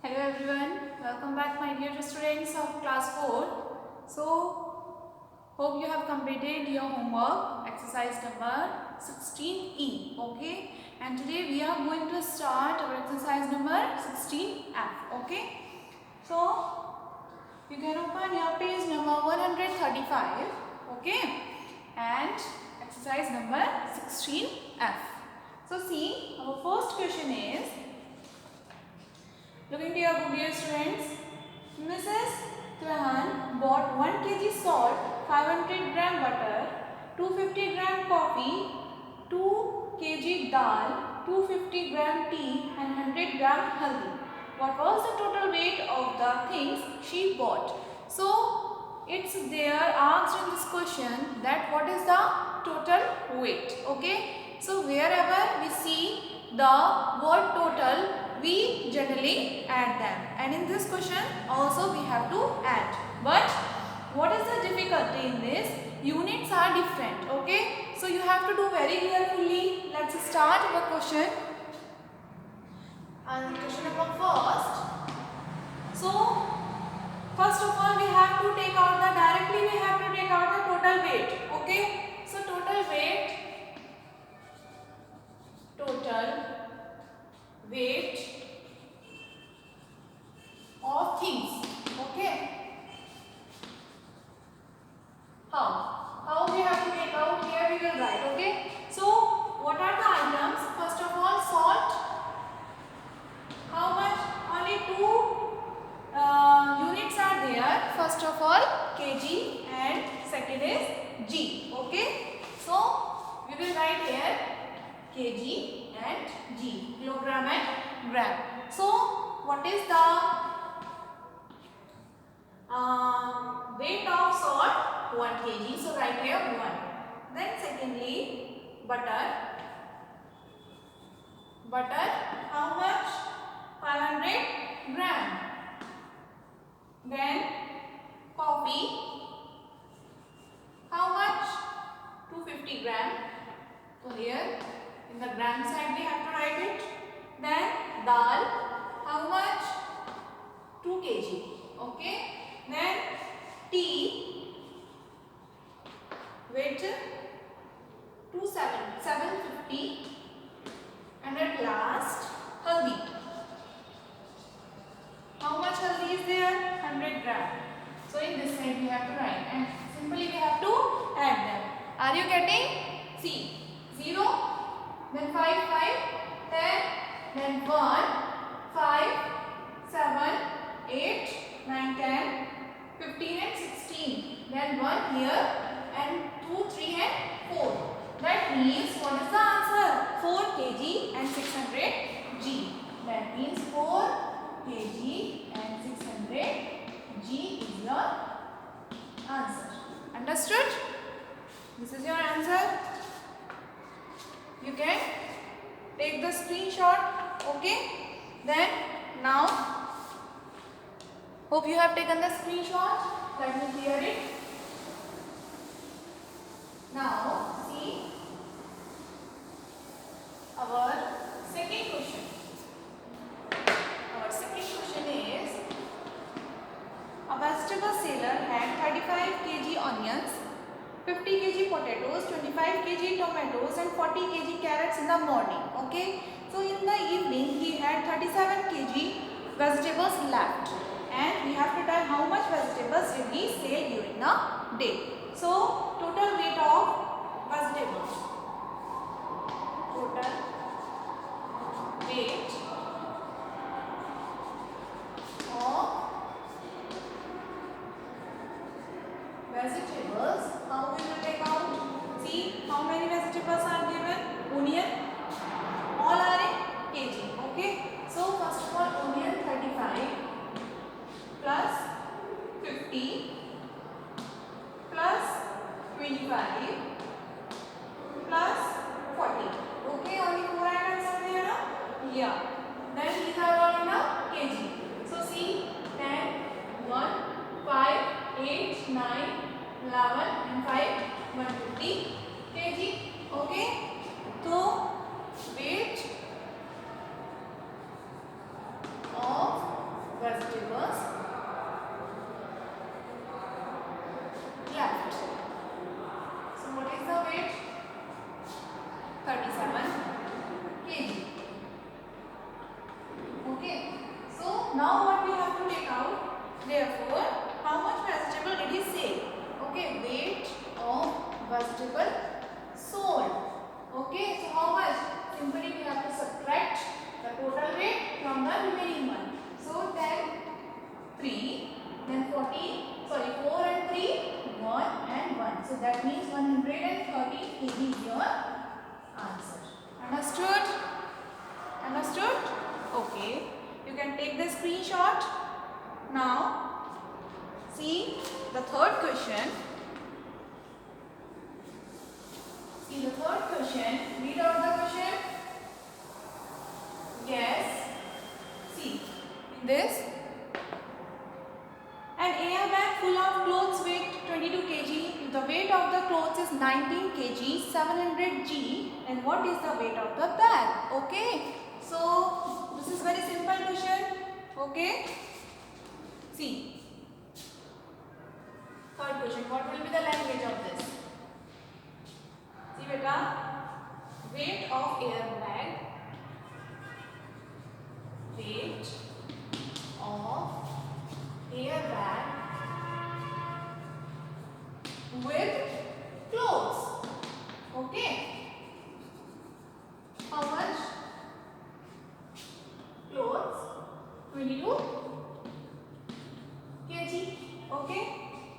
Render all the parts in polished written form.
Hello everyone, welcome back my dear students of class 4. So, hope you have completed your homework, exercise number 16E, okay? And today we are going to start our exercise number 16F, okay? So, you can open your page number 135, okay? And exercise number 16F. So, see, our first question is, look into your book, dear students. Mrs. Trahan bought 1 kg salt, 500 gram butter, 250 gram coffee, 2 kg dal, 250 gram tea and 100 gram haldi. What was the total weight of the things she bought? So, it's there asked in this question that what is the total weight, okay? So, wherever we see the word total, we generally add them, and in this question also we have to add. But what is the difficulty in this? Units are different, okay? So you have to do very carefully. Let's start our question. And question number first. So first of all we have to take out the total weight, okay? So total weight of things, okay? How we have to take out? Here we will write, okay? So what are the items? First of all, salt. How much? Only two units are there. First of all, kg and second is g, okay? So we will write here kg and g, kilogram and gram. So what is the weight of salt? 1 kg. So write here 1. Then secondly, butter. How much? 500 gram. Then coffee. How much? 250 gram. So here in the gram side we have to write it. Then dal. How much? 2 kg. Okay. Then tea, weight 750, and at last haldi. How much haldi is there? 100 gram. So in this side we have to write, and simply we have to add them. Are you getting? See, 0, then 5, 10, then 1, 5, 7, 8, 9, 10, 15 and 16. Then 1 here and 2, 3 and 4. That means what is the answer? 4 kg and 600 g. That means 4 kg and 600 g is your answer. Understood? This is your answer. You can take the screenshot. Okay? Then now, hope you have taken the screenshot. Let me clear it. Now, see our second question. Our second question is, a vegetable seller had 35 kg onions, 50 kg potatoes, 25 kg tomatoes and 40 kg carrots in the morning. Okay. So, in the evening he had 37 kg vegetables left. And we have to tell how much vegetables did he sell during the day. So, total weight of vegetables. Total weight of vegetables. How we will take out? See, how many vegetables are given? Onion. All are in kg. Okay. So, first of all, onion 35. Plus 50 plus 25 plus 40. Okay, only 4 items are there now? Yeah. Then these are all in a kg. So see, 10, 1, 5, 8, 9, 11 and 5, 150 kg. Okay. So weight of now what we have to take out? Therefore, how much vegetable did he say? Okay, weight of vegetable sold. Okay, so how much? Simply we have to subtract the total weight from the remaining one. So 10, 3, then 14, sorry 4 and 3, 1 and 1. So that means 130 kg is your answer. Understood? Understood? Okay. You can take the screenshot. Now, see the third question. See the third question. Read out the question. Yes. See, in this, an air bag full of clothes weight 22 kg. If the weight of the clothes is 19 kg, 700 g, and what is the weight of the bag? Okay. So, this is very simple question. Okay. See. Third question. What will be the language of this? See beta. Weight of air bag. Weight of air bag with clothes. Okay. How much? Clothes 22 kg. Okay.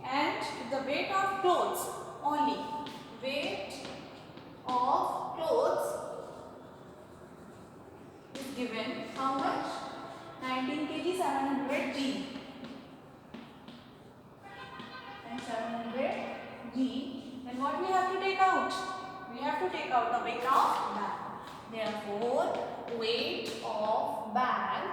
And the weight of clothes only. Weight of clothes is given. How much? 19 kg, 700 g. And 700 g. Then what we have to take out? We have to take out the weight of bag. Therefore, weight of bag.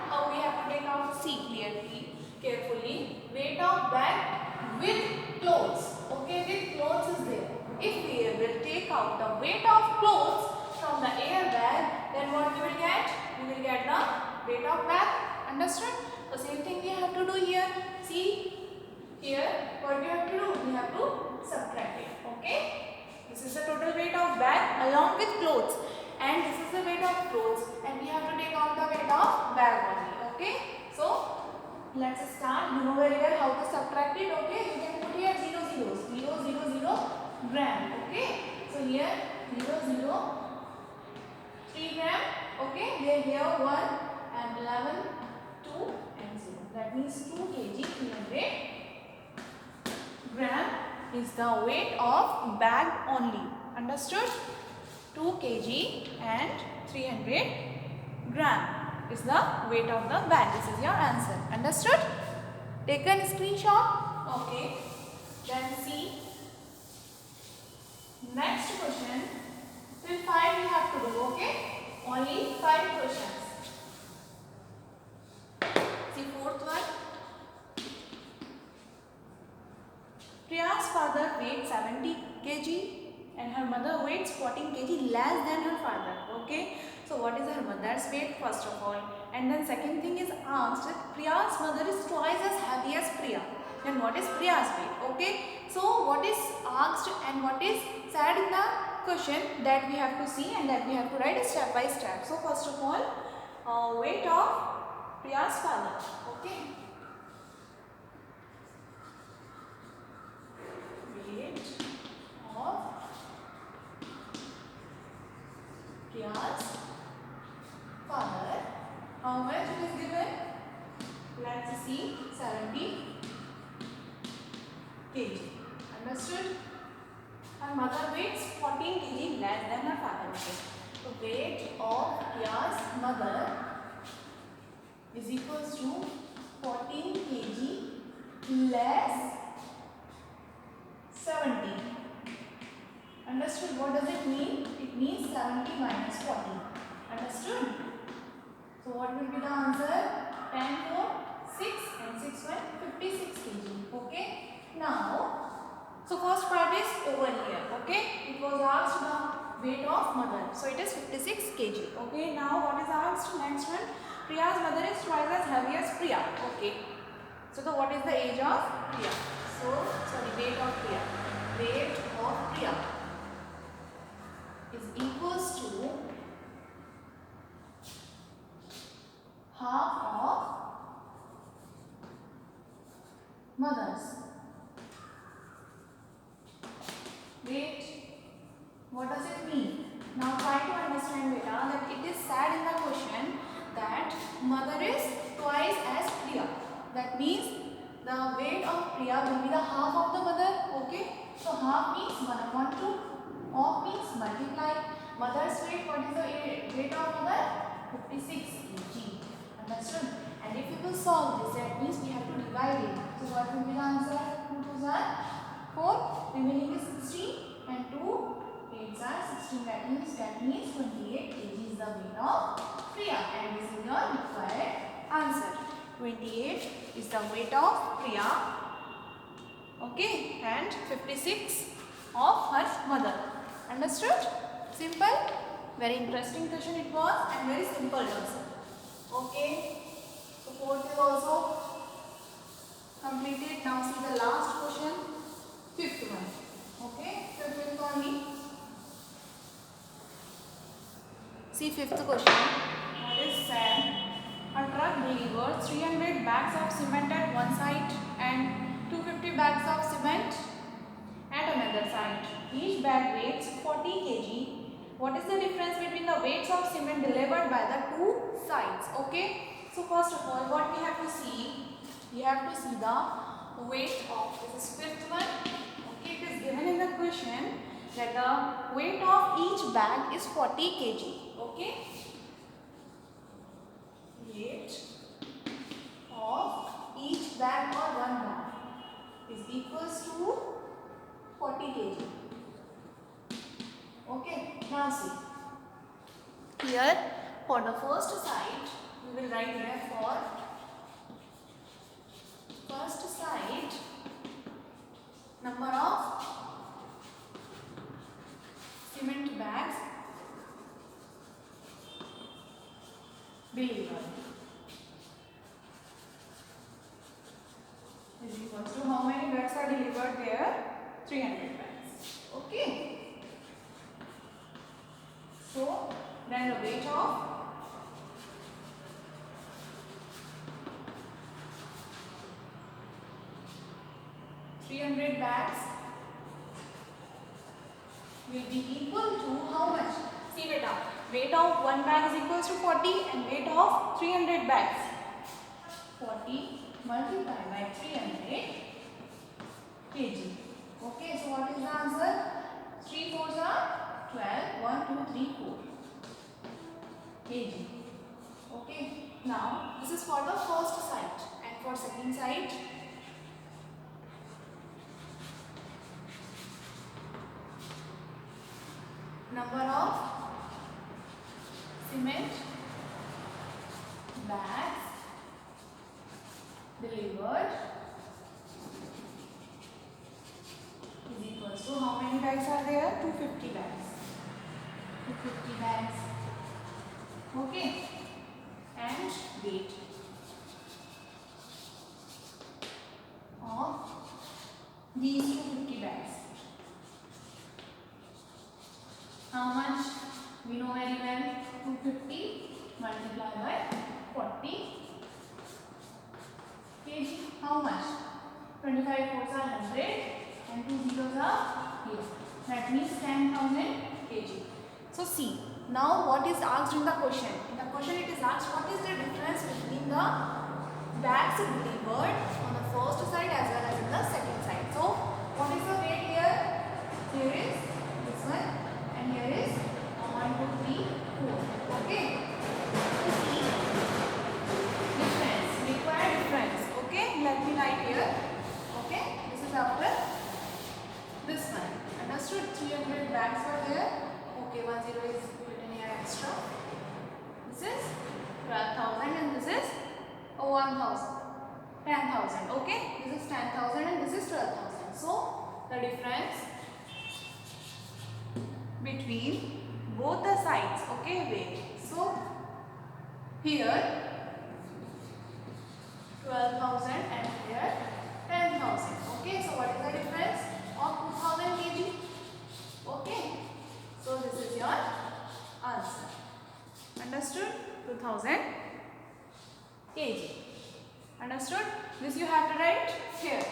How we have to take out? See clearly, carefully. Weight of bag with clothes. Okay, with clothes is there. If we will take out the weight of clothes from the air bag, then what we will get? We will get the weight of bag. Understood? The same thing we have to do here. See here, what we have to do? We have to subtract it. Okay? This is the total weight of bag along with clothes, and this is the weight of clothes, and we have to take out the weight of bag only. Okay? So let's start. You know very well how to subtract it. Okay? You can put here 0 zeros. 0 0 0 gram. Okay? So here 0 0 3 gram. Okay? Here 1 and 11 2 and 0. That means 2 kg 300 gram is the weight of bag only. Understood? 2 kg and 300 gram is the weight of the bag. This is your answer. Understood? Take a screenshot. Okay. Then see. Next question. Till 5 we have to do. Okay. Only 5 questions. See fourth one. Priya's father weighs 70 kg and her mother weighs 14 kg less than her father. Okay. So what is her mother's weight first of all? And then second thing is asked that Priya's mother is twice as heavy as Priya. Then what is Priya's weight? Okay. So what is asked and what is said in the question, that we have to see and that we have to write step by step. So first of all, weight of Priya's father. Okay. Weight of Priya's father. How much it is given? Let's see. 70 kg. Understood? Her mother weighs 14 kg less than her father. Okay. So weight of Priya's mother is equals to 14 kg less 70. Understood? What does it mean? It means 70 minus 14. Understood? So what will be the answer? 10 4 6 and 6 1 56 kg. Okay. Now, so first part is over here. Okay. It was asked the weight of mother. So it is 56 kg. Okay. Now what is asked? Next one. Priya's mother is twice as heavy as Priya. Okay. So what is the age of Priya? So sorry, weight of Priya. Weight of Priya is equals to mothers. Wait, what does it mean? Now try to understand beta that it is said in the question that mother is twice as Priya. That means the weight of Priya will be the half of the mother. Okay, so half means 1/2. Of means multiply. Mother's weight, what is the weight of mother? 56 kg. Understood? And if we will solve this, that means we have to divide it. So what will be the answer? 2 2s are 4, remaining is 16, and 2 8s are 16. That means 28 kg is the weight of Priya, and this is your required answer. 28 is the weight of Priya. Okay, and 56 of her mother. Understood? Simple. Very interesting question it was, and very simple also. Okay. So fourth is also completed. Now see the last question, fifth one. Okay, fifth one for me. See fifth question. What is said? A truck delivered 300 bags of cement at one site and 250 bags of cement at another site. Each bag weighs 40 kg. What is the difference between the weights of cement delivered by the two sides? Okay. So first of all, what we have to see? We have to see the weight of, this is fifth one. Okay, it is given in the question that the weight of each bag is 40 kg. Okay. Weight of each bag or one bag is equals to 40 kg. Okay, now see. Here for the first side, we will write here for first side number of cement bags delivered is equals to how many bags are delivered there? 300 bags. Okay. So then the weight of bags will be equal to how much? See beta, weight of one bag is equals to 40 and weight of 300 bags. 40 multiplied by 300 kg. Okay, so what is the answer? 3 4s are 12. 1 2 3 4 kg. Okay, now this is for the first side, and for second side, number of cement bags delivered is equals to how many bags are there? 250 bags. 250 bags. Okay, and weight of these 250 bags. How much? We know very well. 250 multiplied by 40 kg. How much? 25 4s are 100 and 2 zeros are here. That means 10,000 kg. So see, now what is asked in the question? In the question it is asked what is the difference between the bags delivered on the first side as well as in the second side. So what is the weight here? Here is this one and here is 1 2 3 4. Okay. So see difference, required difference. Okay, let me write here. Okay, this is after this one. Understood? 300 bags were there. Okay, 10 is written here extra. This is 12,000 and this is 1,000. 10,000. Okay, this is 10,000 and this is 12,000. So the difference between both the sides. Okay, wait. So here 12,000 and here 10,000. Okay, so what is the difference of 2,000 kg? Okay, so this is your answer. Understood? 2,000 kg. Understood? This you have to write here.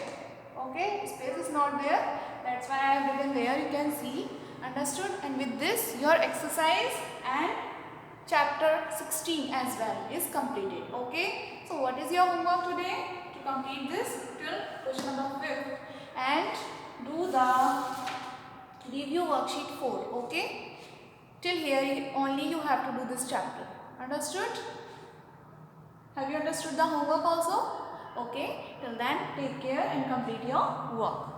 Okay, space is not there. That's why I have written there. You can see. Understood? And with this, your exercise and chapter 16 as well is completed. Okay. So what is your homework today? To complete this till question number 5 and do the review worksheet 4. Okay. Till here only you have to do this chapter. Understood? Have you understood the homework also? Okay. Till then, take care and complete your work.